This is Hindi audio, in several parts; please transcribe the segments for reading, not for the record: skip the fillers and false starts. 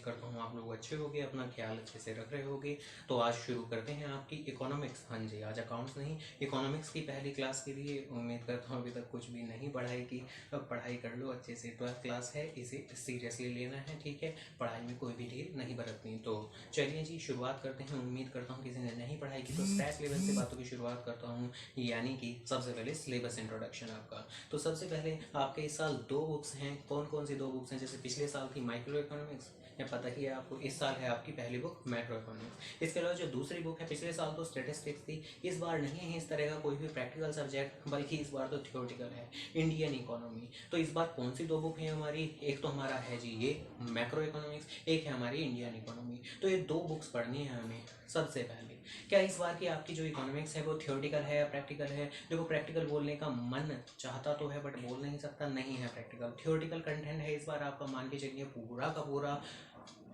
करता हूँ आप लोग अच्छे होंगे, अपना ख्याल अच्छे से रख रहे होंगे। तो आज शुरू करते हैं आपकी इकोनॉमिक्स। हाँ जी, आज अकाउंट्स नहीं, इकोनॉमिक्स की पहली क्लास के लिए। उम्मीद करता हूँ अभी तक कुछ भी नहीं पढ़ाई की। अब पढ़ाई कर लो अच्छे से, 12th क्लास है, इसे सीरियसली लेना है, ठीक है। पढ़ाई में कोई भी ढील नहीं बरतनी। तो चलिए जी शुरुआत करते हैं। उम्मीद करता हूँ किसी ने नहीं पढ़ाई की, तो स्क्रैच लेवल से बातों की शुरुआत करता हूँ। यानी कि सबसे पहले सिलेबस इंट्रोडक्शन आपका। तो सबसे पहले आपके इस साल 2 बुक्स हैं। कौन कौन सी 2 बुक्स हैं? जैसे पिछले साल थी माइक्रो इकोनॉमिक्स, या पता ही है आपको। इस साल है आपकी पहली बुक मैक्रो इकोनॉमिक्स। इसके अलावा जो दूसरी बुक है, पिछले साल तो स्टेटिस्टिक्स थी, इस बार नहीं है इस तरह का कोई भी प्रैक्टिकल सब्जेक्ट, बल्कि इस बार तो थ्योरेटिकल है, इंडियन इकोनॉमी। तो इस बार कौन सी 2 बुक है हमारी? एक तो हमारा है जी ये मैक्रो इकोनॉमिक्स, एक है हमारी इंडियन इकोनॉमी। तो ये 2 बुक्स पढ़नी है हमें सबसे पहले। क्या इस बार की आपकी जो इकोनॉमिक्स है वो थ्योरेटिकल है या प्रैक्टिकल है? देखो, प्रैक्टिकल बोलने का मन चाहता तो है बट बोल नहीं सकता, नहीं है प्रैक्टिकल। थ्योरेटिकल कंटेंट है इस बार आपका, मान के चलिए पूरा का पूरा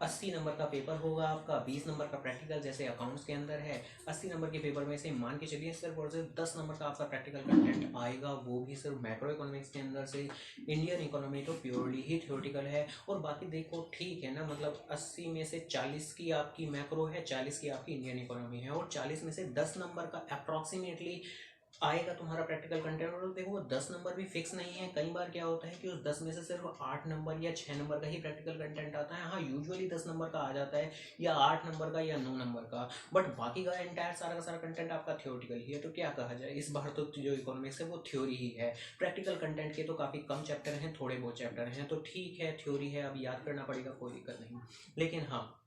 80 नंबर का पेपर होगा आपका, 20 नंबर का प्रैक्टिकल, जैसे अकाउंट्स के अंदर है। 80 नंबर के पेपर में से मान के चलिए सिर्फ और सिर्फ 10 नंबर का आपका प्रैक्टिकल कंटेंट आएगा, वो भी सिर्फ मैक्रो इकोनॉमिक्स के अंदर से। इंडियन इकोनॉमी तो प्योरली ही थ्योरेटिकल है। और बाकी देखो ठीक है ना, मतलब 80 में से 40 की आपकी मैक्रो है, 40 की आपकी इंडियन इकोनॉमी है, और 40 में से 10 नंबर का अप्रॉक्सीमेटली आएगा तुम्हारा प्रैक्टिकल कंटेंट। और देखो वो 10 नंबर भी फिक्स नहीं है। कई बार क्या होता है कि उस 10 में से सिर्फ 8 नंबर या 6 नंबर का ही प्रैक्टिकल कंटेंट आता है। हाँ, यूजुअली 10 नंबर का आ जाता है, या 8 नंबर का, या 9 नंबर का। बट बाकी का एंटायर सारा का सारा कंटेंट आपका थ्योरेटिकल ही है। तो क्या कहा जाए, इस बार तो जो इकोनॉमिक्स है वो थ्योरी ही है। प्रैक्टिकल कंटेंट के तो काफ़ी कम चैप्टर हैं, थोड़े बहुत चैप्टर हैं, तो ठीक है, थ्योरी है, अब याद करना पड़ेगा, कोई दिक्कत नहीं। लेकिन हाँ,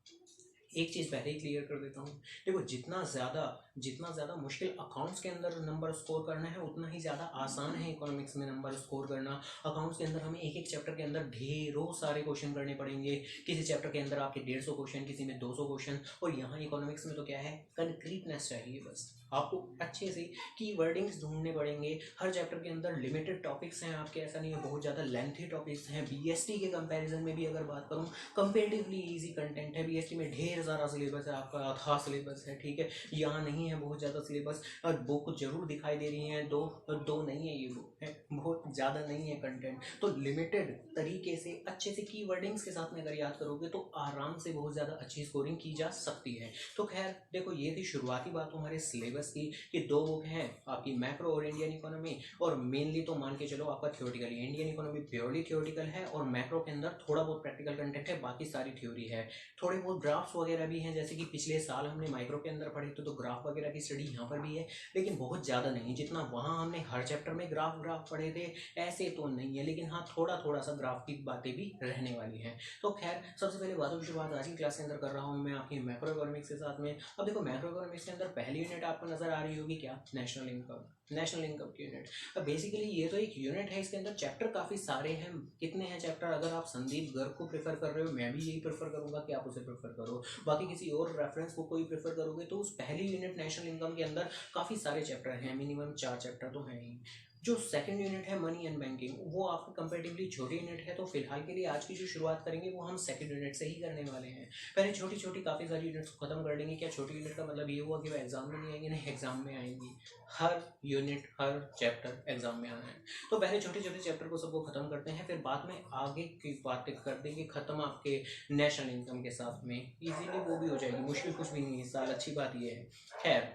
एक चीज़ पहले ही क्लियर कर देता हूँ। देखो, जितना ज़्यादा मुश्किल अकाउंट्स के अंदर नंबर स्कोर करना है, उतना ही ज़्यादा आसान है इकोनॉमिक्स में नंबर स्कोर करना। अकाउंट्स के अंदर हमें एक एक चैप्टर के अंदर ढेरों सारे क्वेश्चन करने पड़ेंगे। किसी चैप्टर के अंदर आपके 150 क्वेश्चन, किसी में 200 क्वेश्चन। और यहाँ इकोनॉमिक्स में तो क्या है, कंक्रीटनेस चाहिए बस। आपको अच्छे से की वर्डिंग्स ढूंढने पड़ेंगे। हर चैप्टर के अंदर लिमिटेड टॉपिक्स हैं आपके, ऐसा नहीं है बहुत ज़्यादा लेंथी टॉपिक्स हैं। बीएसटी के कंपैरिजन में भी अगर बात करूँ, कंपेरेटिवली इजी कंटेंट है। बीएसटी में ढेर सारा सिलेबस है आपका, अथाह सिलेबस है, ठीक है। यहाँ नहीं है बहुत ज़्यादा सिलेबस। और बुक जरूर दिखाई दे रही हैं, दो नहीं है ये बुक है, बहुत ज़्यादा नहीं है कंटेंट। तो लिमिटेड तरीके से अच्छे से की वर्डिंग्स के साथ में अगर याद करोगे तो आराम से बहुत ज़्यादा अच्छी स्कोरिंग की जा सकती है। तो खैर देखो, ये थी शुरुआती बात हमारे सिलेबस की, कि 2 बुक हैं आपकी, मैक्रो और इंडियन इकोनॉमी। और मेनली तो मान के चलो आपका theoretical, Indian economy purely theoretical है, और मैक्रो के अंदर थोड़ा बहुत प्रैक्टिकल कंटेंट है, बाकी सारी थ्योरी है। थोड़े बहुत ग्राफ्स वगैरह भी हैं, जैसे कि पिछले साल हमने माइक्रो के अंदर पढ़े तो ग्राफ वगैरह की स्टडी यहाँ पर भी है, लेकिन बहुत ज़्यादा नहीं। जितना वहाँ हमने हर चैप्टर में ग्राफ पढ़े थे, ऐसे तो नहीं है। लेकिन हाँ, थोड़ा थोड़ा सा ग्राफ की बातें भी रहने वाली हैं। तो खैर, सबसे पहले बातों की शुरुआत आज की क्लास के अंदर कर रहा हूँ मैं आपकी मैक्रो इकोनॉमिक्स के साथ में। अब देखो, मैक्रो इकोनॉमिक्स के अंदर पहली यूनिट आपको नजर आ रही होगी, क्या? National income. नेशनल इनकम की यूनिट। अब बेसिकली ये तो एक यूनिट है, इसके अंदर चैप्टर काफ़ी सारे हैं। कितने हैं चैप्टर? अगर आप संदीप गर्ग को प्रेफर कर रहे हो, मैं भी यही प्रेफर करूंगा कि आप उसे प्रेफर करो। बाकी किसी और रेफरेंस को कोई प्रेफर करोगे तो उस पहली यूनिट नेशनल इनकम के अंदर काफ़ी सारे चैप्टर हैं, मिनिमम 4 चैप्टर तो हैं ही। जो सेकंड यूनिट है मनी एंड बैंकिंग, वो आपकी कंपेरेटिवली छोटी यूनिट है। तो फिलहाल के लिए आज की जो शुरुआत करेंगे वो हम सेकंड यूनिट से ही करने वाले हैं। पहले छोटी छोटी काफ़ी सारी यूनिट्स को खत्म कर लेंगे। क्या छोटी यूनिट का मतलब ये हुआ कि वो एग्जाम में नहीं आएंगे? नहीं, एग्जाम में आएंगी। हर यूनिट, हर चैप्टर एग्जाम में आना है। तो पहले छोटे छोटे चैप्टर को सबको खत्म करते हैं, फिर बाद में आगे की बातें कर देंगे खत्म आपके नेशनल इनकम के साथ में। इजीली वो भी हो जाएगी, मुश्किल कुछ भी नहीं है इस साल, अच्छी बात ये है। खैर,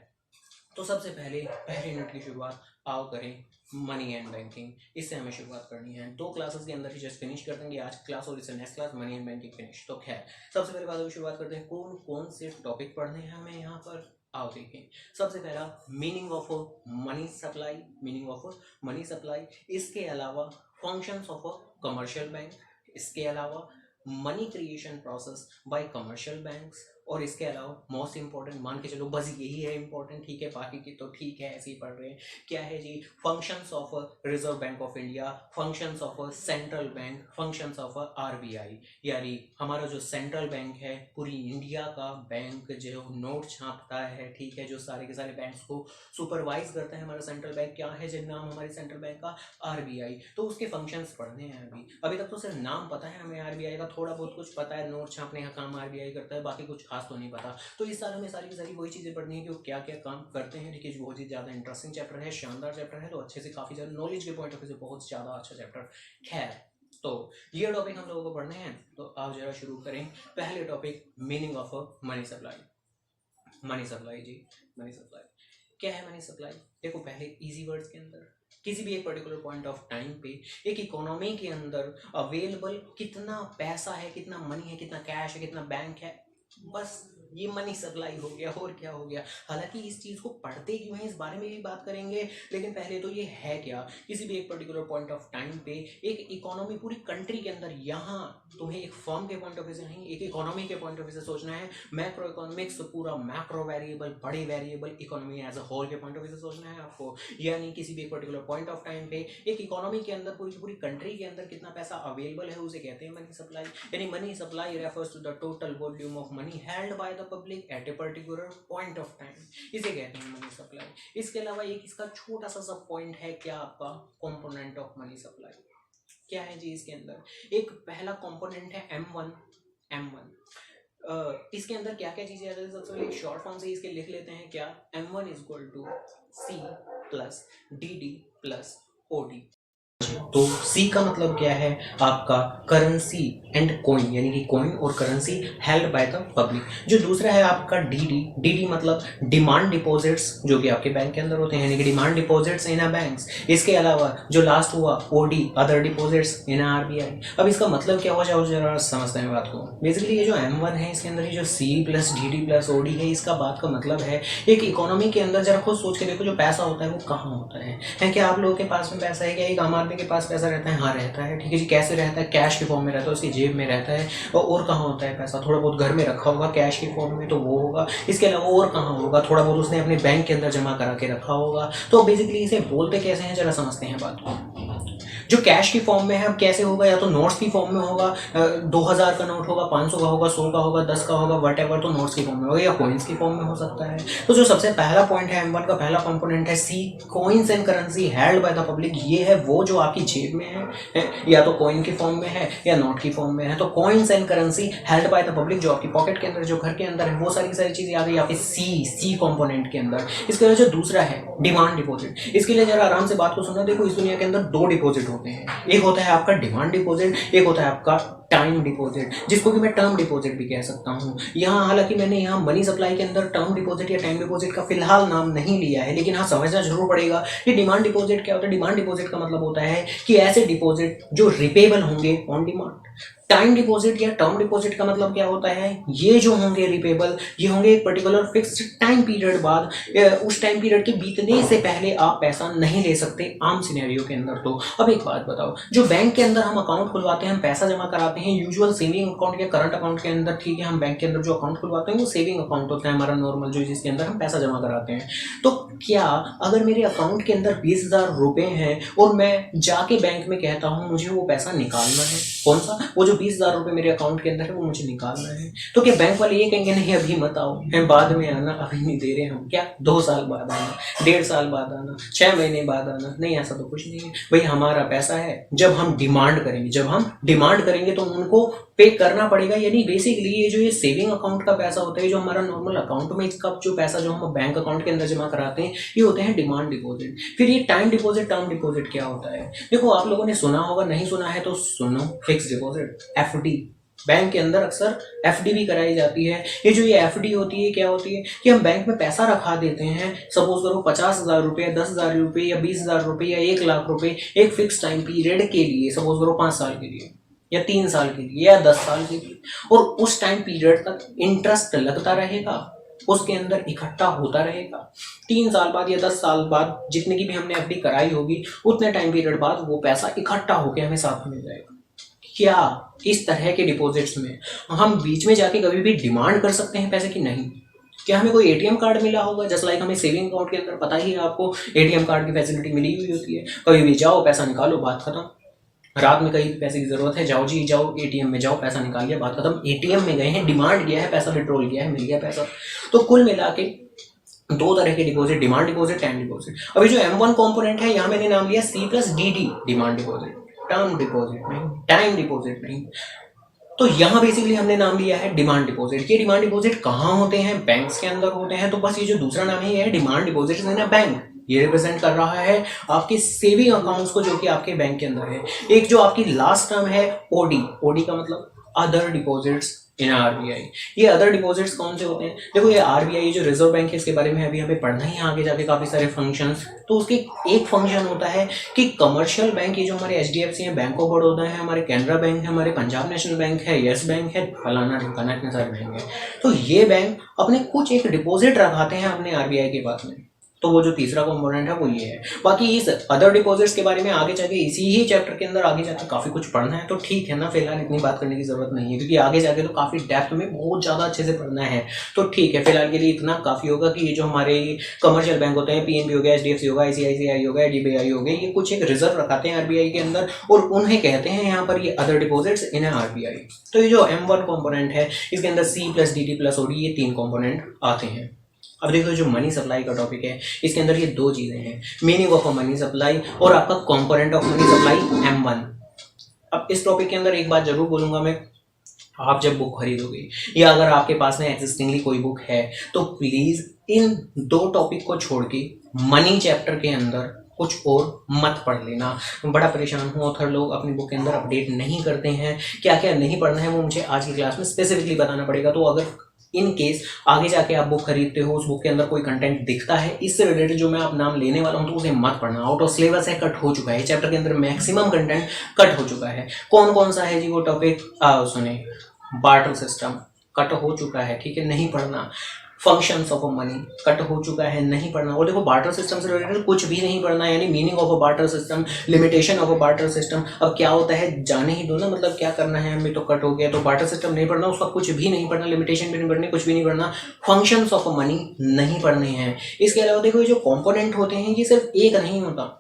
तो सबसे पहले पहले यूनिट की शुरुआत आओ करें मनी एंड बैंकिंग। इससे हमें शुरुआत करनी है। 2 क्लासेस के अंदर ही जस्ट फिनिश कर देंगे आज क्लास, और इससे next class money and banking finish. तो खैर, सबसे पहले बातों की शुरुआत करते हैं। कौन कौन से टॉपिक पढ़ने हैं हमें यहाँ पर, आओ देखें। सबसे पहला, meaning of money supply. Meaning of money supply. इसके अलावा functions of a commercial bank. इसके अलावा money creation process by commercial banks. और इसके अलावा मोस्ट इंपॉर्टेंट, मान के चलो बस यही है इंपॉर्टेंट, ठीक है, बाकी की तो ठीक है ऐसे ही पढ़ रहे हैं। क्या है जी? Functions of Reserve Bank of India, functions of central bank, functions of RBI. यानी हमारा जो सेंट्रल बैंक है, पूरी इंडिया का बैंक, जो नोट छापता है, ठीक है, जो सारे के सारे बैंक्स को सुपरवाइज करता है हमारा सेंट्रल बैंक। क्या है जिन नाम हमारे सेंट्रल बैंक का? आरबीआई। तो उसके फंक्शंस पढ़ने हैं अभी तक तो सिर्फ नाम पता है हमें आरबीआई का, थोड़ा बहुत कुछ पता है, नोट छापने का काम आरबीआई करता है, बाकी कुछ खास तो नहीं पता। तो इस साल हमें सारी की सारी वही चीज़ें पढ़नी है कि वो क्या क्या काम करते हैं। देखिए, बहुत ही ज़्यादा इंटरेस्टिंग चैप्टर है, शानदार चैप्टर है, तो अच्छे से काफ़ी ज़्यादा नॉलेज के पॉइंट ऑफ व्यू से बहुत ज़्यादा अच्छा चैप्टर। खैर, तो ये टॉपिक हम लोगों को पढ़ने हैं, तो आप जरा शुरू करें। पहले topic, meaning of a money supply. Money supply जी, मनी सप्लाई क्या है? मनी सप्लाई देखो, पहले इजी वर्ड्स के अंदर किसी भी एक पर्टिकुलर पॉइंट ऑफ टाइम पे एक इकोनॉमी के अंदर अवेलेबल कितना पैसा है, कितना मनी है, कितना कैश है, कितना बैंक है, बस ये मनी सप्लाई हो गया। और क्या हो गया? हालांकि इस चीज़ को पढ़ते क्यों हैं इस बारे में भी बात करेंगे, लेकिन पहले तो ये है क्या। किसी भी एक पर्टिकुलर पॉइंट ऑफ टाइम पे एक इकोनॉमी पूरी कंट्री के अंदर, यहाँ तुम्हें एक फर्म के पॉइंट ऑफ व्यू से नहीं, एक इकोनॉमी के पॉइंट ऑफ व्यू से सोचना है। मैक्रो इकोनॉमिक्स पूरा मैक्रो वेरिएबल, बड़े variable, economy as a whole के पॉइंट ऑफ व्यू से सोचना है आपको। यानी किसी भी एक पर्टिकुलर पॉइंट ऑफ टाइम पे एक इकोनॉमी के अंदर, पूरी कंट्री के अंदर कितना पैसा अवेलेबल है, उसे कहते हैं मनी सप्लाई। यानी money supply refers to the total volume of money held by the public at a particular point of time, इसे कहते हैं मनी सप्लाई। इसके अलावा एक इसका छोटा सा सब पॉइंट है क्या आपका, कंपोनेंट ऑफ मनी सप्लाई। क्या है जी इसके अंदर? एक पहला कंपोनेंट है M1। इसके अंदर क्या क्या चीजें आ जाती है? सबसे पहले एक शॉर्ट फॉर्म से इसके लिख लेते हैं क्या, M1 is equal to C plus DD plus OD। तो C का मतलब क्या है आपका, करेंसी एंड कॉइन, यानी कि कॉइन और currency held by the public. जो दूसरा है आपका DD मतलब डिमांड डिपॉजिट्स, जो कि आपके बैंक के अंदर होते हैं, यानी कि demand deposits in a banks. इसके अलावा जो लास्ट हुआ OD, other deposits in RBI। अब इसका मतलब क्या हुआ, चाहो जरा समझते हैं बात को। बेसिकली ये जो M1 है, इसके अंदर ये जो C plus DD plus OD है, इसका बात का मतलब है एक इकोनॉमी के अंदर, जरा खुद सोच के देखो, जो पैसा होता है वो कहाँ होता है? क्या आप लोगों के पास में पैसा है? क्या एक आम आदमी के पास पैसा रहता है? हाँ रहता है, ठीक है जी। कैसे रहता है? कैश के फॉर्म में रहता है, उसकी जेब में रहता है। और कहाँ होता है पैसा? थोड़ा बहुत घर में रखा होगा कैश के फॉर्म में, तो वो होगा। इसके अलावा और कहाँ होगा? थोड़ा बहुत उसने अपने बैंक के अंदर जमा करा के रखा होगा। तो बेसिकली इसे बोलते कैसे हैं, जरा समझते हैं बात को। जो कैश की फॉर्म में है, अब कैसे होगा? या तो नोट्स की फॉर्म में होगा, 2000 का नोट होगा, 500 का होगा, 100 का होगा, 10 का होगा, वट तो नोट्स की फॉर्म में होगा, या कॉइन्स की फॉर्म में हो सकता है। तो जो सबसे पहला पॉइंट है M1 का, पहला कंपोनेंट है C, coins and currency held by the public. ये है वो जो आपकी जेब में है, या तो कॉइन की फॉर्म में है या नोट की फॉर्म में है। तो coins and currency held by the public, जो आपकी पॉकेट के अंदर, जो घर के अंदर है, वो सारी चीजें आ गई आपकी C कंपोनेंट के अंदर। इसके अलावा जो दूसरा है डिमांड डिपॉजिट, इसके लिए जरा आराम से बात को सुनो। देखो, इस दुनिया के अंदर 2 डिपॉजिट होते हैं, एक होता है आपका डिमांड डिपॉजिट, एक होता है आपका टाइम डिपॉजिट, जिसको कि मैं टर्म डिपॉजिट भी कह सकता हूँ। यहाँ हालांकि मैंने यहाँ मनी सप्लाई के अंदर टर्म डिपॉजिट या टाइम डिपॉजिट का फिलहाल नाम नहीं लिया है, लेकिन हाँ समझना जरूर पड़ेगा कि डिमांड डिपॉजिट क्या होता है। डिमांड डिपॉजिट का मतलब होता है कि ऐसे डिपॉजिट जो रिपेबल होंगे ऑन डिमांड। टाइम डिपॉजिट या टर्म डिपॉजिट का मतलब क्या होता है, ये जो होंगे रिपेबल, ये होंगे एक पर्टिकुलर फिक्स्ड टाइम पीरियड बाद, उस टाइम पीरियड के बीतने से पहले आप पैसा नहीं ले सकते आम सिनेरियो के अंदर। तो अब एक बात बताओ, जो बैंक के अंदर हम अकाउंट खुलवाते हैं, हम पैसा जमा कराते हैं, यूजुअल सेविंग अकाउंट या करंट अकाउंट के अंदर, ठीक है, हम बैंक के अंदर जो अकाउंट खुलवाते हैं वो सेविंग अकाउंट होता है हमारा नॉर्मल, जो जिसके अंदर हम पैसा जमा कराते हैं। तो क्या अगर मेरे अकाउंट के अंदर 20,000 रुपए हैं और मैं जाके बैंक में कहता हूँ मुझे वो पैसा निकालना है, कौन सा, वो जो 20,000 रुपए मेरे अकाउंट के अंदर है वो मुझे निकालना है, तो क्या बैंक वाले ये कहेंगे नहीं अभी मत आओ, बाद में आना, अभी नहीं दे रहे हम? क्या 2 साल बाद आना, 1.5 साल बाद आना, 6 महीने बाद आना? नहीं, ऐसा तो कुछ नहीं है भाई। हमारा पैसा है, जब हम डिमांड करेंगे तो उनको पे करना पड़ेगा। यानी बेसिकली ये जो ये सेविंग अकाउंट का पैसा होता है, जो हमारा नॉर्मल अकाउंट में इसका जो पैसा जो हम बैंक अकाउंट के अंदर जमा कराते हैं, ये होते हैं डिमांड डिपॉजिट। फिर ये टाइम डिपॉजिट, टर्म डिपॉजिट क्या होता है? देखो, आप लोगों ने सुना होगा, नहीं सुना है तो सुनो, फिक्स डिपॉजिट, FD। बैंक के अंदर अक्सर FD भी कराई जाती है। ये जो ये FD होती है, क्या होती है कि हम बैंक में पैसा रखा देते हैं, सपोज करो 50,000 रुपये, 10,000 रुपये या 20,000 रुपये या 1 लाख रुपये एक फिक्स टाइम पीरियड के लिए, सपोज करो 5 साल के लिए या 3 साल के लिए या 10 साल के लिए, और उस टाइम पीरियड तक इंटरेस्ट लगता रहेगा, उसके अंदर इकट्ठा होता रहेगा। 3 साल बाद या 10 साल बाद जितने की भी हमने FD कराई होगी, उतने टाइम पीरियड बाद वो पैसा इकट्ठा होकर हमें साथ मिल जाएगा। क्या इस तरह के डिपॉजिट्स में हम बीच में जाके कभी भी डिमांड कर सकते हैं पैसे की? नहीं। क्या हमें कोई ATM कार्ड मिला होगा? जस्ट लाइक हमें सेविंग अकाउंट के अंदर पता ही है आपको ATM कार्ड की फैसिलिटी मिली हुई होती है, कभी भी जाओ पैसा निकालो, बात खत्म। रात में कहीं पैसे की जरूरत है, जाओ जी जाओ ATM में जाओ, पैसा निकाल लिया, बात खत्म। ATM में गए हैं, डिमांड किया है, पैसा विड्रॉल किया है, मिल गया पैसा। तो कुल मिला के 2 तरह के deposit, demand deposit, time deposit. अभी जो M1 कंपोनेंट है, यहाँ मैंने नाम लिया C plus DD, demand deposit, term deposit नहीं, टाइम डिपॉजिट नहीं। तो यहाँ बेसिकली हमने नाम लिया है डिमांड डिपॉजिट। ये डिमांड डिपॉजिट कहाँ होते हैं? बैंक्स के अंदर होते हैं। तो बस ये जो दूसरा नाम है ये है demand deposit in a bank. ये रिप्रेजेंट कर रहा है आपके सेविंग अकाउंट्स को जो कि आपके बैंक के अंदर है। एक जो आपकी लास्ट टर्म है ओडी, ओडी का मतलब अदर डिपॉजिट्स इन आरबीआई। ये अदर डिपॉजिट्स कौन से होते हैं? देखो ये आरबीआई जो रिजर्व बैंक है इसके बारे में अभी हमें पढ़ना ही आगे जाके काफी सारे फंक्शंस। तो उसके एक फंक्शन होता है कि कमर्शियल बैंक, ये जो हमारे एचडीएफसी है, बैंक ऑफ बड़ौदा है, हमारे कैनरा बैंक है, हमारे पंजाब नेशनल बैंक है, यस बैंक है, फलाना ठिकाना इतने सारे बैंक है। तो ये बैंक अपने कुछ एक डिपॉजिट रखाते हैं अपने आरबीआई के पास में। तो वो जो तीसरा कंपोनेंट है वो ये है। बाकी इस अदर डिपॉजिट्स के बारे में आगे जाके इसी ही चैप्टर के अंदर आगे जाके काफी कुछ पढ़ना है, तो ठीक है ना, फिलहाल इतनी बात करने की जरूरत नहीं है क्योंकि आगे जाके तो काफी डेप्थ में बहुत ज्यादा अच्छे से पढ़ना है। तो ठीक है, फिलहाल के लिए इतना काफी होगा कि ये जो हमारे कमर्शियल बैंक होते हैं, पीएनबी हो गया, एचडीएफसी होगा, आईसीआईसीआई होगा, डीबीआई हो गया, ये कुछ एक रिजर्व रखाते हैं आरबीआई के अंदर और उन्हें कहते हैं यहाँ पर ये अदर डिपॉजिट्स इन आरबीआई। तो ये जो M1 कंपोनेंट है इसके अंदर C+DD+OD ये 3 कंपोनेंट आते हैं। अब देखो जो मनी सप्लाई का टॉपिक है इसके अंदर ये 2 चीजें हैं, meaning of a money supply और आपका component of money supply M1। अब इस टॉपिक के अंदर एक बात जरूर बोलूंगा मैं, आप जब बुक खरीदोगे या अगर आपके पास में एक्सिस्टिंगली कोई बुक है तो प्लीज इन 2 टॉपिक को छोड़ के मनी चैप्टर के अंदर कुछ और मत पढ़ लेना। बड़ा परेशान हूँ, ऑथर लोग अपनी बुक के अंदर अपडेट नहीं करते हैं, क्या क्या नहीं पढ़ना है वो मुझे आज की क्लास में स्पेसिफिकली बताना पड़ेगा। तो अगर इन केस आगे जाके आप बुक खरीदते हो, उस बुक के अंदर कोई कंटेंट दिखता है इससे रिलेटेड जो मैं आप नाम लेने वाला हूं तो उसे मत पढ़ना, आउट ऑफ सिलेबस है, कट हो चुका है, चैप्टर के अंदर मैक्सिमम कंटेंट कट हो चुका है। कौन कौन सा है जी वो टॉपिक? सुने, बार्टर सिस्टम कट हो चुका है, ठीक है, नहीं पढ़ना। Functions of a money cut हो चुका है, नहीं पढ़ना। और देखो बार्टर सिस्टम से रिलेटेड कुछ भी नहीं पढ़ना, यानी meaning of a barter system, limitation of a barter system, अब क्या होता है जाने ही दो ना, मतलब क्या करना है हमें, तो कट हो गया। तो बार्टर सिस्टम नहीं पढ़ना, उसका कुछ भी नहीं पढ़ना, लिमिटेशन भी नहीं पढ़नी, कुछ भी नहीं पढ़ना, फंक्शंस ऑफ अ मनी नहीं पढ़ने हैं। इसके अलावा देखो ये जो कॉम्पोनेंट होते हैं ये सिर्फ एक नहीं होता,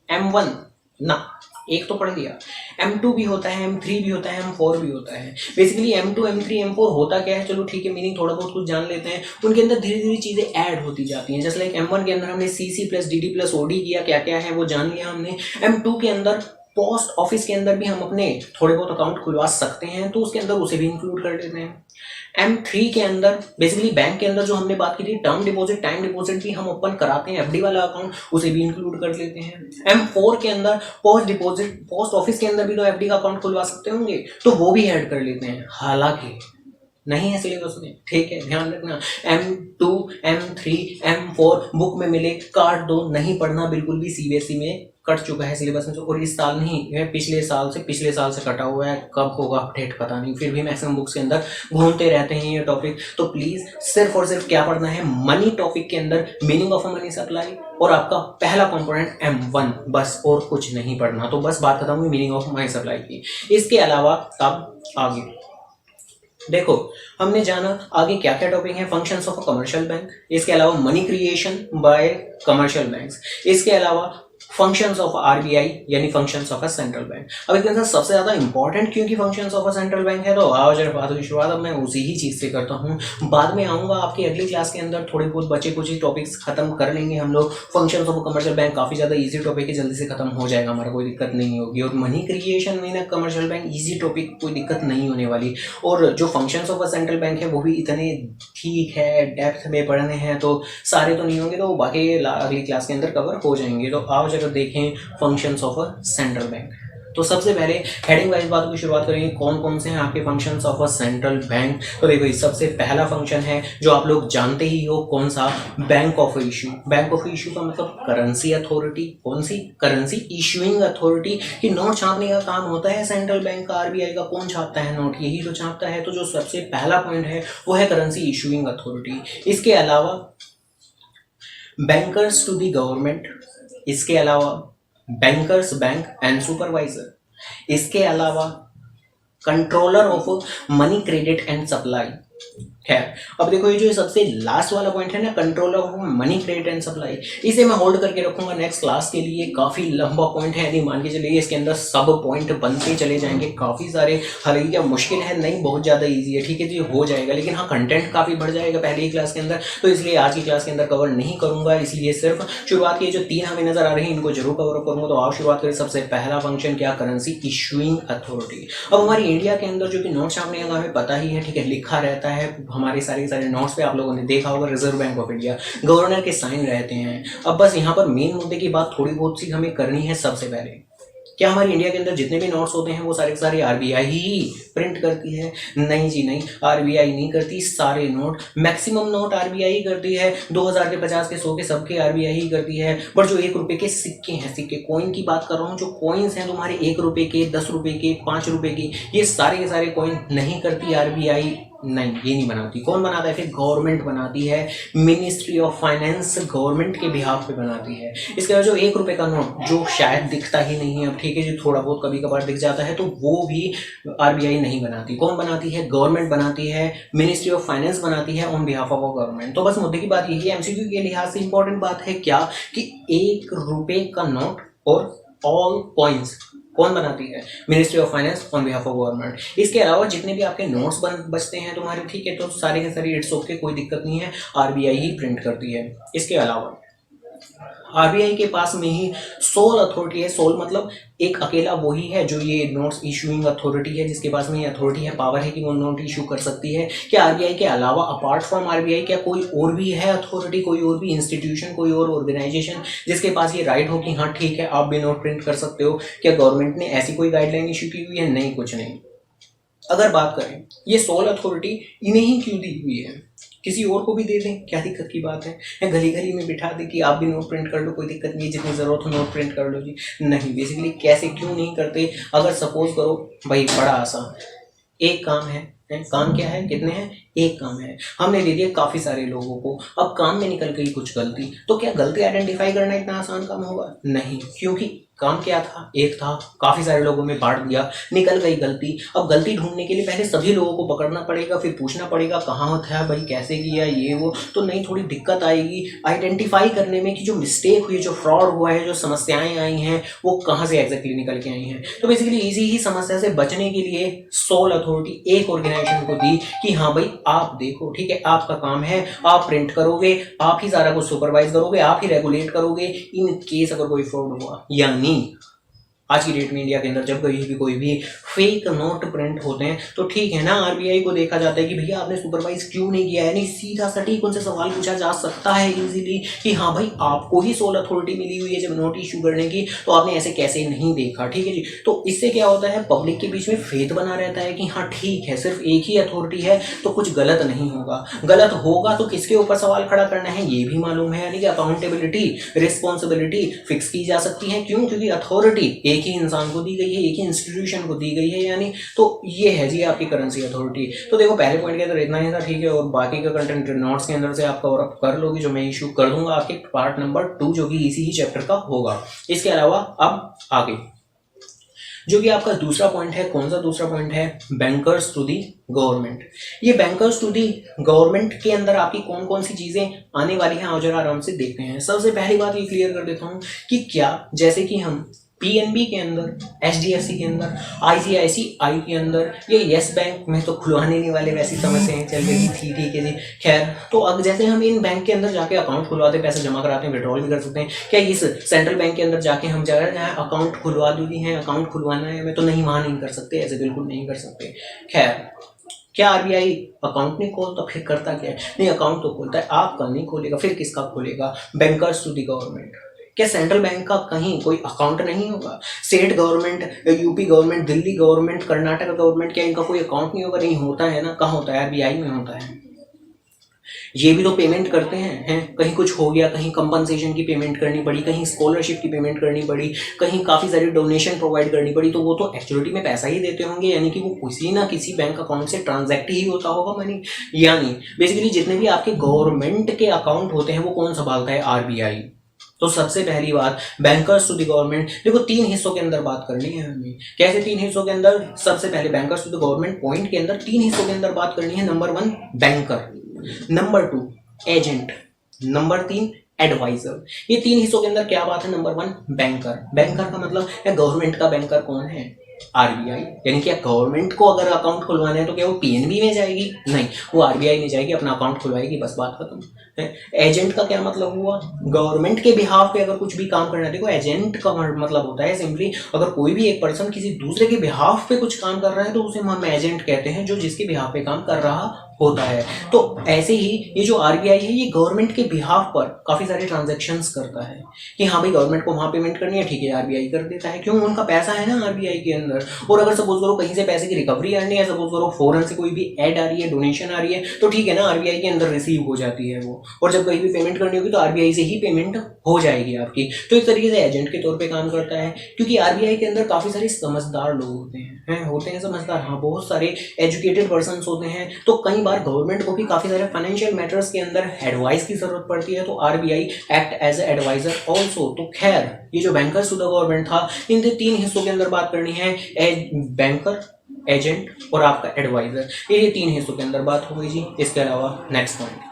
M1 ना एक तो पढ़ लिया, M2 भी होता है, M3 भी होता है, M4 भी होता है। बेसिकली M2 M3 M4 होता क्या है, चलो ठीक है, मीनिंग थोड़ा बहुत कुछ जान लेते हैं। उनके अंदर धीरे धीरे चीजें ऐड होती जाती हैं। जैसे लाइक M1 के अंदर हमने CC+DD+OD किया, क्या क्या है वो जान लिया हमने। M2 के अंदर पोस्ट ऑफिस के अंदर भी हम अपने थोड़े बहुत अकाउंट खुलवा सकते हैं, तो उसके अंदर उसे भी इंक्लूड कर लेते हैं। M3 के अंदर बेसिकली बैंक के अंदर जो हमने बात की थी टर्म डिपॉजिट, टाइम डिपॉजिट भी हम ओपन कराते हैं, एफडी वाला अकाउंट, उसे भी इंक्लूड कर लेते हैं। M4 के अंदर पोस्ट डिपॉजिट, पोस्ट ऑफिस के अंदर भी तो एफडी का अकाउंट खुलवा सकते होंगे, तो वो भी ऐड कर लेते हैं। हालांकि नहीं है सिलेबस में, ठीक है, ध्यान रखना। M2 M3 M4 बुक में मिले काट दो, नहीं पढ़ना बिल्कुल भी, सीबीएसई में कट चुका है सिलेबस में, और इस साल नहीं है, पिछले साल से कटा हुआ है, कब होगा अपडेट पता नहीं, फिर भी मैक्सिमम बुक्स के अंदर घूमते रहते हैं ये टॉपिक। तो प्लीज सिर्फ और सिर्फ क्या पढ़ना है, मनी टॉपिक के अंदर meaning of a money supply और आपका पहला कंपोनेंट M1, बस, और कुछ नहीं पढ़ना। तो बस बात खत्म हुई मीनिंग ऑफ मनी सप्लाई की। इसके अलावा अब आगे देखो हमने जाना आगे क्या क्या टॉपिक है, functions of a commercial bank, इसके अलावा money creation bye commercial banks, इसके अलावा फंक्शंस ऑफ आरबीआई यानी functions of a central bank. अब इसके अंदर सबसे ज्यादा इंपॉर्टेंट क्योंकि functions of a central bank है, तो आओ जरा बात की शुरुआत अब मैं उसी ही चीज से करता हूँ। बाद में आऊंगा आपकी अगली क्लास के अंदर, थोड़े बहुत बचे कुछ ही टॉपिक्स खत्म कर लेंगे हम लोग। Functions of a commercial bank काफी ज्यादा ईजी टॉपिक है, जल्दी से खत्म हो जाएगा, हमारा कोई दिक्कत नहीं होगी। और मनी क्रिएशन में ना कमर्शियल बैंक ईजी टॉपिक, कोई दिक्कत नहीं होने वाली। और जो functions of a central bank है वो भी इतने ठीक है, डेप्थ में पढ़ने हैं, तो सारे तो नहीं होंगे, तो बाकी अगली क्लास के अंदर कवर हो जाएंगे। तो आओ जरा देखें functions of a central bank. तो सबसे पहले हेडिंग वाइज बातों की शुरुआत करेंगे, कौन कौन से हैं आपके functions of a central bank. तो देखो सबसे पहला फंक्शन है जो आप लोग जानते ही हो, कौन सा, bank of issue. Bank of issue का मतलब करेंसी अथॉरिटी, कौन सी, करेंसी इश्यूइंग अथॉरिटी, कि नोट छापने का काम होता है सेंट्रल बैंक का, आरबीआई का। कौन छापता है नोट, यही तो छापता है। तो जो सबसे पहला पॉइंट है वो है करेंसी इश्यूइंग अथॉरिटी। इसके अलावा बैंकर्स टू द गवर्नमेंट, इसके अलावा बैंकर्स बैंक एंड सुपरवाइजर, इसके अलावा controller of money credit and supply है। अब देखो ये जो सबसे लास्ट वाला पॉइंट है ना, controller of money credit and supply, इसे मैं होल्ड करके रखूंगा नेक्स्ट क्लास के लिए। काफी लंबा पॉइंट है, नहीं मान के चलिए इसके अंदर सब पॉइंट बनते चले जाएंगे काफी सारे। हालांकि क्या मुश्किल है नहीं, बहुत ज्यादा इजी है, ठीक है जी, हो जाएगा, लेकिन हाँ कंटेंट काफी बढ़ जाएगा पहले ही क्लास के अंदर, तो इसलिए आज की क्लास के अंदर कवर नहीं करूंगा। इसलिए सिर्फ शुरुआत की जो 3 हमें नजर आ रही है इनको जरूर कवर करूंगा। तो आप शुरुआत करें, सबसे पहला फंक्शन क्या, करेंसी इश्यूइंग अथॉरिटी। अब हमारी इंडिया के अंदर जो कि नोट छापने का हमें पता ही है, ठीक है, लिखा रहता है, हमारे सारे नोट्स पे आप लोगों ने देखा होगा reserve Bank of India, governor के साइन रहते हैं। अब बस यहाँ पर मेन मुद्दे की बात थोड़ी बहुत सी हमें करनी है। सबसे पहले क्या हमारी इंडिया के अंदर जितने भी नोट्स होते हैं वो सारे के सारे आरबीआई ही प्रिंट करती है? नहीं जी नहीं, आरबीआई नहीं करती। सारे नोट, मैक्सिमम नोट आरबीआई करती है। 2000 के 50 के 100 के सबके आरबीआई ही करती है। पर जो 1 रुपए के सिक्के हैं, सिक्के कॉइन की बात कर रहा हूँ, जो कॉइन्स हैं तुम्हारे 1 रुपए के, 10 रुपए के, 5 रुपए के, ये सारे के सारे कॉइन नहीं करती आरबीआई। नहीं, ये नहीं बनाती। कौन बनाता है फिर? गवर्नमेंट बनाती है। मिनिस्ट्री ऑफ फाइनेंस गवर्नमेंट के बिहाफ पे बनाती है। इसके बाद जो 1 रुपए का नोट, जो शायद दिखता ही नहीं है, अब ठीक है जी, थोड़ा बहुत कभी कभार दिख जाता है, तो वो भी आरबीआई नहीं बनाती। कौन बनाती है? गवर्नमेंट बनाती है। मिनिस्ट्री ऑफ फाइनेंस बनाती है ऑन बिहाफ ऑफ गवर्नमेंट। तो बस मुद्दे की बात यही है, एमसीक्यू के लिहाज से इंपॉर्टेंट बात है क्या कि 1 रुपए का नोट और ऑल कॉइन्स कौन बनाती है? Ministry of finance on behalf of government. इसके अलावा जितने भी आपके नोट्स बचते हैं तुम्हारे, ठीक है, तो सारे के सारे इट्स ओके, कोई दिक्कत नहीं है, आरबीआई ही प्रिंट करती है। इसके अलावा आरबीआई के पास में ही सोल अथॉरिटी है। सोल मतलब एक अकेला वही है जो ये नोट्स इशूइंग अथॉरिटी है, जिसके पास में ये अथॉरिटी है, पावर है कि वो नोट इशू कर सकती है। क्या आरबीआई के अलावा, अपार्ट फ्रॉम आरबीआई, क्या कोई और भी है अथॉरिटी, कोई और भी इंस्टीट्यूशन, कोई और ऑर्गेनाइजेशन जिसके पास ये राइट हो कि हाँ ठीक है आप भी नोट प्रिंट कर सकते हो? क्या गवर्नमेंट ने ऐसी कोई गाइडलाइन इशू की हुई है? नहीं, कुछ नहीं। अगर बात करें ये सोल अथॉरिटी इन्हें ही क्यों दी हुई है? किसी और को भी दे दें, क्या दिक्कत की बात है? या गली गली में बिठा दें कि आप भी नोट प्रिंट कर लो, कोई दिक्कत नहीं है, जितनी ज़रूरत हो नोट प्रिंट कर लो जी। नहीं, बेसिकली कैसे क्यों नहीं करते? अगर सपोज करो भाई, बड़ा आसान, एक काम है, काम क्या है, कितने हैं? एक काम है, हमने दे दिया काफ़ी सारे लोगों को। अब काम में निकल गई कुछ गलती, तो क्या गलती आइडेंटिफाई करना इतना आसान काम होगा? नहीं, क्योंकि काम क्या था? एक था, काफ़ी सारे लोगों में बांट दिया, निकल गई गलती। अब गलती ढूंढने के लिए पहले सभी लोगों को पकड़ना पड़ेगा, फिर पूछना पड़ेगा कहाँ था भाई, कैसे किया, ये वो, तो नहीं, थोड़ी दिक्कत आएगी आइडेंटिफाई करने में कि जो मिस्टेक हुई, जो फ्रॉड हुआ है, जो समस्याएं आई हैं, वो कहाँ से एग्जैक्टली निकल के आई हैं। तो बेसिकली इसी ही समस्या से बचने के लिए सोल अथॉरिटी एक ऑर्गेनाइजेशन को दी कि हाँ भाई आप देखो, ठीक है, आपका काम है, आप प्रिंट करोगे, आप ही सारा कुछ सुपरवाइज करोगे, आप ही रेगुलेट करोगे इन केस अगर कोई फ्रॉड हुआ। यानी आज की डेट में इंडिया के अंदर जब कहीं भी कोई भी फेक नोट प्रिंट होते हैं तो ठीक है ना, आरबीआई को देखा जाता है कि भैया आपने सुपरवाइज क्यों नहीं किया है। यानी सीधा सटीक उनसे सवाल पूछा जा सकता है इजीली कि हाँ भाई आपको ही सोल अथॉरिटी मिली हुई है जब नोट इशू करने की, तो आपने ऐसे कैसे नहीं देखा? ठीक है जी। तो इससे क्या होता है, पब्लिक के बीच में फेथ बना रहता है कि हाँ ठीक है, सिर्फ एक ही अथॉरिटी है तो कुछ गलत नहीं होगा। गलत होगा तो किसके ऊपर सवाल खड़ा करना है ये भी मालूम है। यानी कि अकाउंटेबिलिटी, रिस्पॉन्सिबिलिटी फिक्स की जा सकती है। क्यों? क्योंकि अथॉरिटी एक ही इंसान को दी गई है, एक ही इंस्टीट्यूशन को दी गई है। यानी तो ये है जी आपकी करेंसी अथॉरिटी। तो देखो पहले पॉइंट के अंदर इतना ही था, ठीक है, और बाकी का कंटेंट नोट्स के अंदर से आप कवर अप कर लोगे, जो मैं इशू कर दूंगा आपके पार्ट नंबर 2 जो कि इसी ही चैप्टर का होगा। इसके अलावा अब आगे जो कि आपका दूसरा पॉइंट है, कौन सा दूसरा पॉइंट है? Bankers to the government. ये बैंकर्स टू दी गवर्नमेंट के अंदर आपकी कौन कौन सी चीजें आने वाली हैं, आओ जरा आराम से देखते हैं। सबसे पहली बात ये क्लियर कर देता हूं कि क्या, जैसे कि हम पीएनबी के अंदर, एचडीएफसी के अंदर, आईसीआईसीआई के अंदर, ये येस बैंक में तो खुलवाने नहीं वाले, वैसी समस्याएं चल रही थी, ठीक है जी। खैर, तो अब जैसे हम इन बैंक के अंदर जाके अकाउंट खुलवाते, पैसे जमा कराते हैं, विड्रॉल भी कर सकते हैं, क्या इस सेंट्रल बैंक के अंदर जाके हम जगह अकाउंट खुलवा दूरी हैं, अकाउंट खुलवाना है हमें, तो नहीं, वहाँ नहीं कर सकते, ऐसे बिल्कुल नहीं कर सकते। खैर, क्या आरबीआई अकाउंट नहीं खोलता? फिर करता क्या है? नहीं, अकाउंट तो खोलता है, आपका नहीं खोलेगा, फिर किसका खोलेगा? Bankers to the government. क्या सेंट्रल बैंक का कहीं कोई अकाउंट नहीं होगा? State government, UP government, Delhi government, Karnataka government, क्या इनका कोई अकाउंट नहीं होगा? नहीं होता है ना। कहाँ होता है? आरबीआई में होता है। ये भी तो पेमेंट करते हैं, कहीं कुछ हो गया, कहीं कंपनसेशन की पेमेंट करनी पड़ी, कहीं स्कॉलरशिप की पेमेंट करनी पड़ी, कहीं काफ़ी सारी डोनेशन प्रोवाइड करनी पड़ी, तो वो तो एक्चुअलिटी में पैसा ही देते होंगे। यानी कि वो किसी ना किसी बैंक अकाउंट से ट्रांजैक्ट ही होता होगा मनी। यानी बेसिकली जितने भी आपके गवर्नमेंट के अकाउंट होते हैं वो कौन संभालता है? आरबीआई। तो सबसे पहली बात, बैंकर्स टू द गवर्नमेंट। देखो 3 हिस्सों के अंदर बात करनी है हमें। कैसे 3 हिस्सों के अंदर? सबसे पहले bankers to the government point के अंदर 3 हिस्सों के अंदर बात करनी है। नंबर 1 बैंकर, नंबर 2 एजेंट, नंबर 3 एडवाइजर। ये 3 हिस्सों के अंदर क्या बात है? नंबर 1 बैंकर। बैंकर का मतलब है गवर्नमेंट का बैंकर कौन है? आरबीआई। यानी क्या गवर्नमेंट को अगर अकाउंट खुलवाना है तो क्या वो पीएनबी में जाएगी? नहीं, वो आरबीआई में जाएगी, अपना अकाउंट खुलवाएगी, बस बात खत्म। एजेंट का क्या मतलब हुआ? गवर्नमेंट के बिहाफ पे अगर कुछ भी काम करना है। देखो एजेंट का मतलब होता है सिंपली, अगर कोई भी एक पर्सन किसी दूसरे के बिहाफ पे कुछ काम कर रहा है तो उसे हम एजेंट कहते हैं, जो जिसके बिहाफ पे काम कर रहा होता है। तो ऐसे ही ये जो आरबीआई है ये गवर्नमेंट के बिहाफ पर काफ़ी सारे ट्रांजैक्शंस करता है कि हाँ भाई गवर्नमेंट को वहाँ पेमेंट करनी है, ठीक है आरबीआई कर देता है, क्यों उनका पैसा है ना आरबीआई के अंदर। और अगर सपोज करो कहीं से पैसे की रिकवरी आनी है, सपोज करो फॉरेन से कोई भी ऐड आ रही है, डोनेशन आ रही है, तो ठीक है ना आरबीआई के अंदर रिसीव हो जाती है वो, और जब कहीं भी पेमेंट करनी होगी तो आरबीआई से ही पेमेंट हो जाएगी आपकी। तो एक तरीके से एजेंट के तौर पे काम करता है, क्योंकि आरबीआई के अंदर काफ़ी सारे समझदार लोग होते हैं समझदार, हाँ बहुत सारे एजुकेटेड पर्सन होते हैं। तो कई बार गवर्नमेंट को भी काफ़ी सारे फाइनेंशियल मैटर्स के अंदर एडवाइस की ज़रूरत पड़ती है, तो RBI act as a adviser also. तो खैर ये जो बैंकर्स टू द गवर्नमेंट था, इन 3 हिस्सों के अंदर बात करनी है, बैंकर, एजेंट और आपका एडवाइजर, ये 3 हिस्सों के अंदर बात हो गई जी। इसके अलावा next point,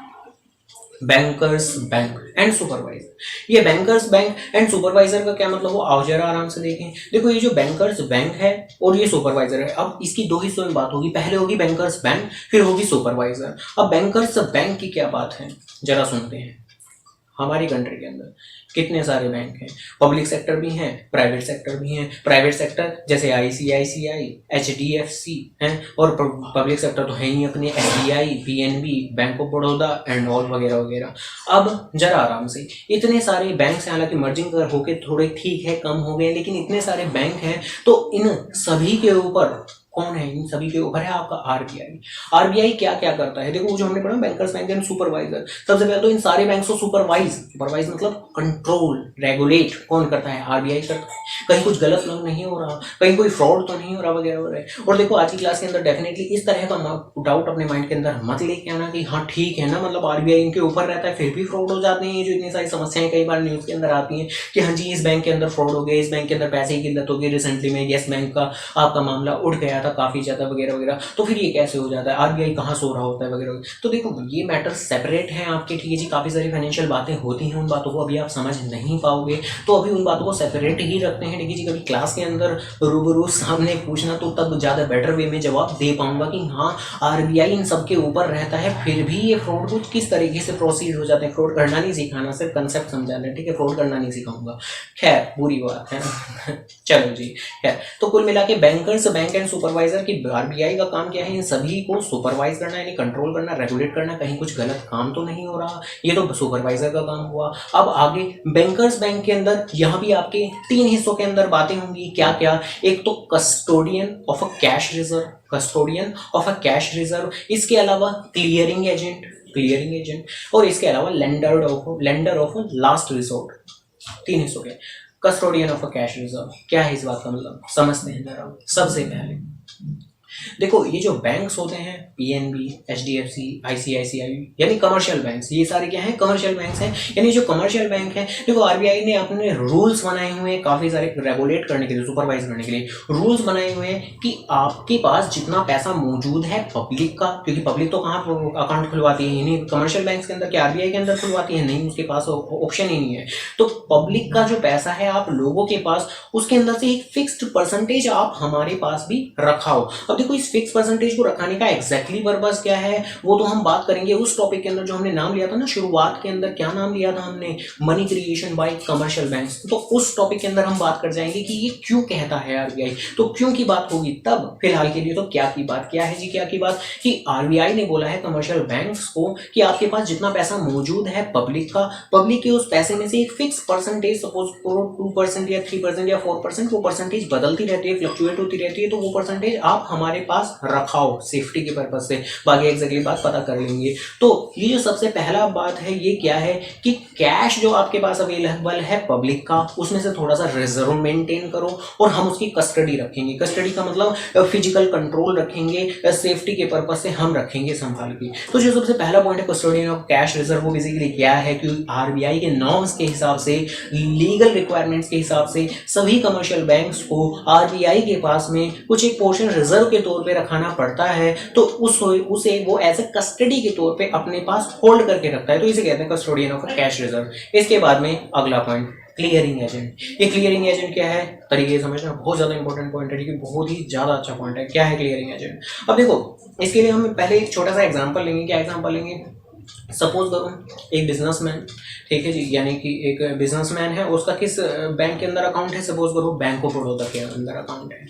bankers bank and supervisor. ये बैंकर्स बैंक एंड सुपरवाइजर का क्या मतलब वो आओ जरा आराम से देखें। देखो ये जो बैंकर्स बैंक है और ये सुपरवाइजर है, अब इसकी 2 हिस्सों में बात होगी, पहले होगी बैंकर्स बैंक, फिर होगी सुपरवाइजर। अब बैंकर्स बैंक की क्या बात है जरा सुनते हैं। हमारी कंट्री के अंदर कितने सारे बैंक हैं, पब्लिक सेक्टर भी हैं, प्राइवेट सेक्टर भी हैं। प्राइवेट सेक्टर जैसे आईसीआईसीआई, एचडीएफसी हैं, और पब्लिक सेक्टर तो है ही अपने SBI, PNB, bank of Baroda and all वगैरह वगैरह। अब जरा आराम से, इतने सारे बैंक हैं, हालांकि मर्जिंग होके थोड़े ठीक है कम हो गए, लेकिन इतने सारे बैंक हैं, तो इन सभी के ऊपर कौन है, इन सभी के ऊपर है आपका आरबीआई। आरबीआई क्या क्या करता है, देखो जो हमने पढ़ा बैंकर्स बैंक एंड सुपरवाइजर, सबसे पहले तो इन सारे बैंक्स को सुपरवाइज मतलब कंट्रोल, रेगुलेट कौन करता है, आरबीआई करता है। कहीं कुछ गलत नहीं हो रहा, कहीं कोई फ्रॉड तो नहीं हो रहा वगैरह वगैरह। और देखो आज की क्लास के अंदर डेफिनेटली इस तरह का डाउट अपने माइंड के अंदर मत लेके आना कि हाँ ठीक है ना, मतलब आरबीआई इनके ऊपर रहता है फिर भी फ्रॉड हो जाते हैं। जो इतनी सारी समस्याएं कई बार न्यूज़ के अंदर आती हैं कि हाँ जी इस बैंक के अंदर फ्रॉड हो गया, इस बैंक के अंदर पैसे की किल्लत हो गई, रिसेंटली में येस बैंक का आपका मामला उठ गया था काफ़ी ज़्यादा वगैरह वगैरह, तो फिर ये कैसे हो जाता है, आरबीआई कहाँ सो रहा होता है वगैरह। तो देखो ये मैटर सेपरेट है आपके, ठीक है जी। काफ़ी सारी फाइनेंशियल बातें होती हैं, उन बातों को अभी आप समझ नहीं पाओगे, तो अभी उन बातों को सेपरेट ही रखते हैं, ठीक है जी। कभी क्लास के अंदर रूबरू सामने पूछना तो तब ज़्यादा बेटर वे में जवाब दे पाऊंगा कि हाँ आरबीआई इन सब के ऊपर रहता है, फिर भी ये फ्रॉड कुछ किस तरीके से प्रोसीड हो जाते हैं। फ्रॉड करना नहीं सिखाना, सिर्फ कंसेप्ट समझाना है, ठीक है, फ्रॉड करना नहीं सिखाऊंगा। खैर बुरी बात है चलो जी। खैर तो कुल मिला के बैंकर्स बैंक एंड सुपरवाइजर की आरबीआई का काम क्या है, इन सभी को सुपरवाइज करना यानी कंट्रोल करना, रेगुलेट करना, कहीं कुछ गलत काम तो नहीं हो रहा, ये तो सुपरवाइजर का काम हुआ। अब आगे बैंकर्स बैंक के अंदर यहाँ भी आपके 3 हिस्सों के अंदर बातें होंगी, क्या क्या। एक तो custodian of a cash reserve, custodian of a cash reserve, इसके अलावा क्लियरिंग एजेंट, और इसके अलावा लेंडर ऑफ लास्ट रिसोर्ट। 3 हिस्सों के custodian of a cash reserve क्या है, इस बात का मतलब समझते हैं जरा। सबसे पहले देखो ये जो बैंक्स होते हैं पीएनबी, एचडीएफसी, आईसीआईसीआई यानी कमर्शियल बैंक्स, ये सारे क्या हैं, कमर्शियल बैंक्स हैं। यानी जो कमर्शियल बैंक है, देखो आरबीआई ने अपने रूल्स बनाए हुए हैं काफ़ी सारे रेगुलेट करने के लिए, सुपरवाइज करने के लिए रूल्स बनाए हुए हैं कि आपके पास जितना पैसा मौजूद है पब्लिक का, क्योंकि पब्लिक तो कहाँ अकाउंट खुलवाती है, यानी कमर्शियल बैंक के अंदर, क्या आरबीआई के अंदर खुलवाती है, नहीं, उसके पास ऑप्शन ही नहीं है। तो पब्लिक का जो पैसा है आप लोगों के पास, उसके अंदर से एक फिक्स्ड परसेंटेज आप हमारे पास भी रखाओ। अब देखो इस फिक्स परसेंटेज को रखने का एग्जैक्टली पर्पस क्या है, वो तो हम बात करेंगे उस टॉपिक के अंदर जो हमने नाम लिया था ना शुरुआत के अंदर। क्या नाम लिया था हमने, money creation bye commercial banks. तो उस टॉपिक के अंदर हम बात कर जाएंगे कि ये क्यों कहता है आरबीआई, तो क्यों की बात होगी तब। फिलहाल के लिए तो क्या की बात, क्या है जी क्या की बात, कि आरबीआई ने बोला है कमर्शियल बैंक्स को कि आपके पास जितना पैसा मौजूद है पब्लिक का, पब्लिक के उस पैसे में से एक फिक्स परसेंटेज, सपोज 2% या 3% या 4%, वो परसेंटेज बदलती रहती है, फ्लक्चुएट होती रहती है, तो वो परसेंटेज आप हमारे पास रखाओ सेफ्टी के पर्पज से। बाकी एग्जैक्टली बात पता कर लेंगे। तो ये जो सबसे पहला बात है ये क्या है कि कैश जो आपके पास अवेलेबल है पब्लिक का, उसमें से थोड़ा सा रिजर्व मेंटेन करो और हम उसकी कस्टडी रखेंगे। कस्टडी का मतलब फिजिकल कंट्रोल रखेंगे, सेफ्टी के पर्पज से हम रखेंगे संभाल के। तो जो सबसे पहला पॉइंट है कस्टोडियन ऑफ कैश रिजर्व, वो बेसिकली क्या है कि आरबीआई के नॉर्म्स के हिसाब से, लीगल रिक्वायरमेंट्स के हिसाब से सभी कमर्शियल बैंक्स को आरबीआई के पास में कुछ एक पोर्शन रिजर्व के तौर पे रखाना पड़ता है, तो उसे वो एज ए कस्टडी के तौर पे अपने पास होल्ड करके रखता है, तो इसे कहते हैं कस्टोडियन ऑफ कैश रिजर्व। इसके बाद में अगला पॉइंट क्लियरिंग एजेंट। ये क्लियरिंग एजेंट क्या है, तरीके समझना, बहुत ज्यादा इंपॉर्टेंट पॉइंट है, ठीक है, बहुत ही ज्यादा अच्छा पॉइंट है। क्या है क्लियरिंग एजेंट, अब देखो इसके लिए हम पहले एक छोटा सा एग्जांपल लेंगे। क्या एग्जांपल लेंगे, सपोज करो एक बिजनेसमैन, ठीक है जी, यानी कि एक बिजनेसमैन है, उसका किस बैंक के अंदर अकाउंट है, सपोज करो बैंक ऑफ बड़ौदा के अंदर अकाउंट है।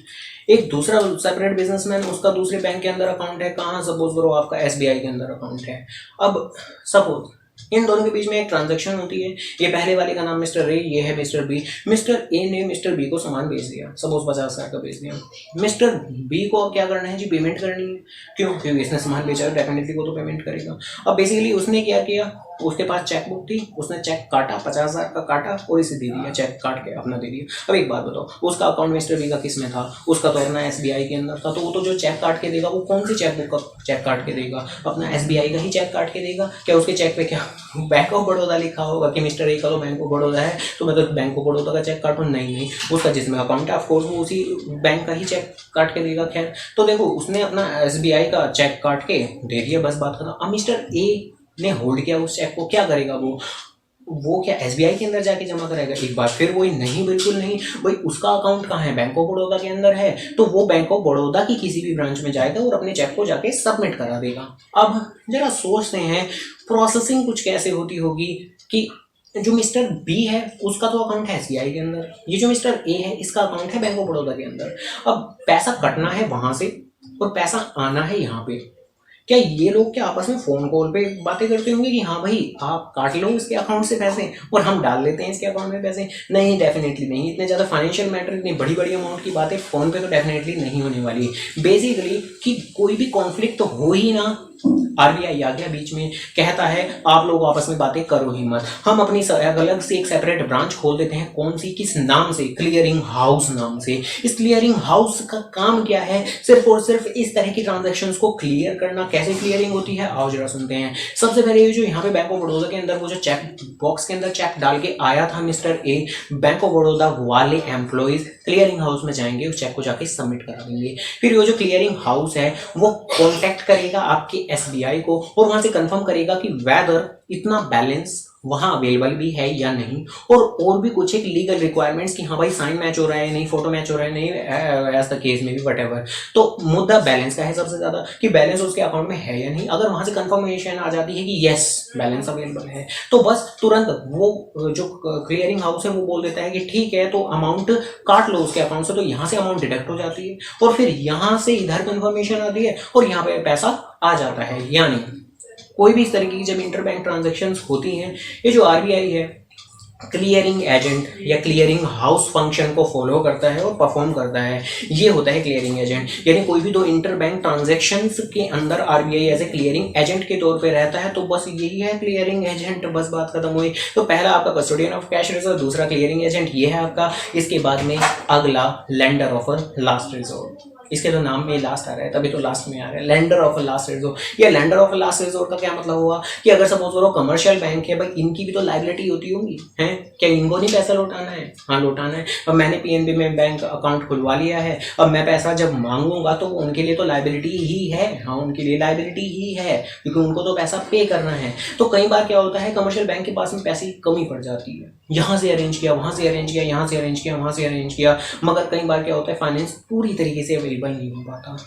एक दूसरा सेपरेट बिजनेसमैन, उसका दूसरे बैंक के अंदर अकाउंट है, कहाँ, सपोज करो आपका एसबीआई के अंदर अकाउंट है। अब सपोज इन दोनों के बीच में एक ट्रांजैक्शन होती है, ये पहले वाले का नाम मिस्टर ए, ये है मिस्टर बी। मिस्टर ए ने मिस्टर बी को सामान बेच दिया, सपोज 50,000 का बेच दिया। मिस्टर बी को अब क्या करना है जी, पेमेंट करनी है। क्यों? क्योंकि इसने सामान बेचा है, डेफिनेटली वो तो पेमेंट करेगा। अब बेसिकली उसने क्या किया, उसके पास चेकबुक थी, उसने चेक काटा, 50,000 का काटा और इसे दे दिया, चेक काट के अपना दे दिया। अब एक बात बताओ, उसका अकाउंट मिस्टर बी का किस में था? उसका तो अपना एसबीआई के अंदर था, तो वो तो जो चेक काट के देगा वो कौन सी चेकबुक का चेक काट के देगा? अपना एसबीआई का ही चेक काट के देगा। क्या उसके चेक पे क्या बैंक ऑफ बड़ौदा लिखा होगा कि मिस्टर ए का तो बैंक ऑफ बड़ौदा है तो मैं तो बैंक ऑफ बड़ौदा का चेक काटूँ? नहीं, उसका जिसमें अकाउंट है ऑफकोर्स वो उसी बैंक का ही चेक काट के देगा। खैर, तो देखो उसने अपना एसबीआई का चेक काट के दे दिया, बस बात खत्म। अब मिस्टर ए ने होल्ड किया उस चेक को, क्या करेगा वो क्या एसबीआई के अंदर जाके जमा कराएगा? एक बार फिर वही, नहीं, बिल्कुल नहीं भाई। उसका अकाउंट कहाँ है? बैंक ऑफ बड़ौदा के अंदर है, तो वो बैंक ऑफ बड़ौदा की किसी भी ब्रांच में जाएगा और अपने चेक को जाके सबमिट करा देगा। अब जरा सोचते हैं प्रोसेसिंग कुछ कैसे होती होगी कि जो मिस्टर बी है उसका तो अकाउंट है एसबीआई के अंदर, ये जो मिस्टर ए है इसका अकाउंट है बैंक ऑफ बड़ौदा के अंदर। अब पैसा कटना है वहां से और पैसा आना है यहाँ पे। क्या ये लोग क्या आपस में फोन कॉल पे बातें करते होंगे कि हाँ भाई आप काट लो इसके अकाउंट से पैसे और हम डाल लेते हैं इसके अकाउंट में पैसे? नहीं, डेफिनेटली नहीं। इतने ज़्यादा फाइनेंशियल मैटर, इतनी बड़ी बड़ी अमाउंट की बातें फोन पे तो डेफिनेटली नहीं होने वाली। बेसिकली कि कोई भी कॉन्फ्लिक्ट तो हो ही ना। आरबीआई आ गया बीच में, कहता है आप लोग आपस में बातें करो ही मत, हम अपनी अलग से एक सेपरेट ब्रांच खोल देते हैं। कौन सी, किस नाम से? क्लियरिंग हाउस नाम से। इस क्लियरिंग हाउस का काम क्या है? सिर्फ और सिर्फ इस तरह की ट्रांजैक्शंस को क्लियर करना। कैसे क्लियरिंग होती है आओ जरा सुनते हैं। सबसे पहले जो यहाँ पे बैंक ऑफ बड़ौदा के अंदर वो जो चेक बॉक्स के अंदर चेक डाल के आया था mister A, bank of Baroda वाले एम्प्लॉइज क्लियरिंग हाउस में जाएंगे, उस चेक को जाके सबमिट करा देंगे। फिर वो जो क्लियरिंग हाउस है वो कॉन्टेक्ट करेगा आपके एसबीआई को और वहां से कंफर्म करेगा कि वेदर इतना बैलेंस वहां अवेलेबल भी है या नहीं, और भी कुछ एक लीगल रिक्वायरमेंट्स कि हाँ भाई साइन मैच हो रहा है नहीं, फोटो मैच हो रहा है नहीं, एज द केस में भी वट। तो मुद्दा बैलेंस का है सबसे ज्यादा, कि बैलेंस उसके अकाउंट में है या नहीं। अगर वहां से कंफर्मेशन आ जाती है कि यस बैलेंस अवेलेबल है तो बस तुरंत वो जो क्लियरिंग हाउस है वो बोल देता है कि ठीक है तो अमाउंट काट लो उसके अकाउंट से। तो यहाँ से अमाउंट डिडक्ट हो जाती है और फिर यहाँ से इधर कंफर्मेशन आती है और यहाँ पे पैसा आ जाता है। यानी कोई भी इस तरीके की जब इंटरबैंक ट्रांजैक्शंस होती हैं, ये जो आरबीआई है क्लियरिंग एजेंट या क्लियरिंग हाउस फंक्शन को फॉलो करता है और परफॉर्म करता है। ये होता है क्लियरिंग एजेंट। यानी कोई भी दो इंटरबैंक ट्रांजैक्शंस के अंदर RBI as a clearing agent के तौर पे रहता है, तो बस यही है क्लियरिंग एजेंट, बस बात खत्म हुई। तो पहला आपका कस्टोडियन ऑफ कैश रिजर्व, दूसरा क्लियरिंग एजेंट, ये है आपका। इसके बाद में अगला लेंडर ऑफ लास्ट रिजोर्ट। इसके तो नाम में लास्ट आ रहा है तभी तो लास्ट में आ रहा है, लेंडर ऑफ लास्ट रिजोर्ट। ये लेंडर ऑफ लास्ट रिजोर्ट का क्या मतलब हुआ कि अगर सपोज करो कमर्शियल बैंक है भाई, इनकी भी तो लायबिलिटी होती होंगी हैं, क्या इनको नहीं पैसा लौटाना है? हाँ लौटाना है। अब मैंने पीएनबी में बैंक अकाउंट खुलवा लिया है, अब मैं पैसा जब मांगूंगा तो उनके लिए तो लायबिलिटी ही है। हाँ उनके लिए लायबिलिटी ही है क्योंकि उनको तो पैसा पे करना है। तो कई बार क्या होता है कमर्शियल बैंक के पास में पैसे की कमी पड़ जाती है, यहाँ से अरेंज किया, वहां से अरेंज किया, यहाँ से अरेंज किया, वहां से अरेंज किया, मगर कई बार क्या होता है फाइनेंस पूरी तरीके से अवेलेबल नहीं हो पाता।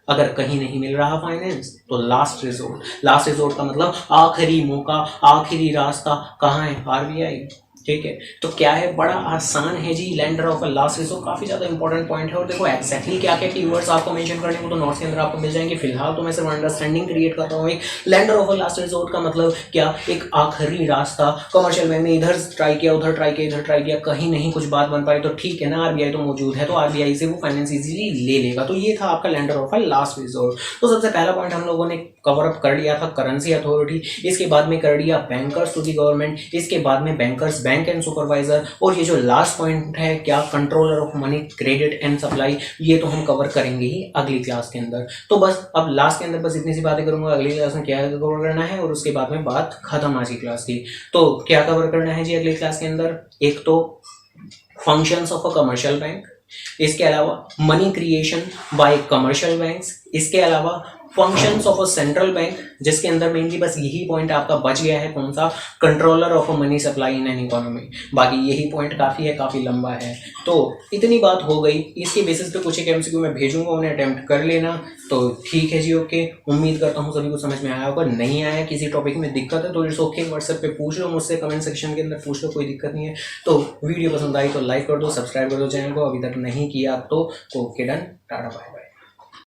अगर कहीं नहीं मिल रहा फाइनेंस तो लास्ट रिजोर्ट। लास्ट रिजोर्ट का मतलब आखिरी मौका, आखिरी रास्ता कहाँ है? आरबीआई। ठीक है, तो क्या है, बड़ा आसान है जी लेंडर ऑफ लास्ट रिजोर्ट, काफी ज्यादा इंपॉर्टेंट पॉइंट है। और देखो एक्जैक्टली क्या क्या कीवर्ड्स आपको मेंशन करने को तो नोट्स के अंदर आपको मिल जाएंगे। फिलहाल तो मैं सिर्फ अंडरस्टैंडिंग क्रिएट करता हूँ। लेंडर ऑफ लास्ट रिजोर्ट का मतलब क्या? एक आखिरी रास्ता। कमर्शियल बैंक ने इधर ट्राई किया, उधर ट्राई किया, इधर ट्राई किया, कहीं नहीं कुछ बात बन पाई तो ठीक है ना, आरबीआई तो मौजूद है तो आरबीआई से वो फाइनेंस इजीली ले लेगा। तो ये था आपका लेंडर ऑफ लास्ट रिजोर्ट। तो सबसे पहला पॉइंट हम लोगों ने कवर अप कर लिया था करेंसी अथॉरिटी, इसके बाद में कर लिया बैंकर्स टू दी गवर्नमेंट, इसके बाद में बैंकर्स बैंक एंड सुपरवाइजर, और ये जो लास्ट पॉइंट है क्या, controller of money credit and supply, ये तो हम कवर करेंगे ही अगली क्लास के अंदर। तो बस अब लास्ट के अंदर बस इतनी सी बातें करूंगा, अगली क्लास में क्या कवर करना है और उसके बाद में बात खत्म आज की क्लास की। तो क्या कवर करना है जी अगली क्लास के अंदर? एक तो functions of a commercial bank, इसके अलावा money creation bye commercial banks, इसके अलावा functions of a central bank, जिसके अंदर मेनली बस यही पॉइंट आपका बच गया है, कौन सा, controller of a money supply in an economy. बाकी यही पॉइंट काफ़ी है, काफ़ी लंबा है। तो इतनी बात हो गई, इसके बेसिस पे कुछ एक एमसीक्यू मैं भेजूंगा, उन्हें अटेम्प्ट कर लेना। तो ठीक है जी, ओके, उम्मीद करता हूँ सभी को समझ में आया होगा। नहीं आया, किसी टॉपिक में दिक्कत है तो इट्स ओके, व्हाट्सएप पे पूछ लो मुझसे, कमेंट सेक्शन के अंदर पूछ लो, कोई दिक्कत नहीं है। तो वीडियो पसंद आई तो लाइक कर दो, सब्सक्राइब कर दो चैनल को, अभी तक नहीं किया तो ओके डन, टाटा बाय।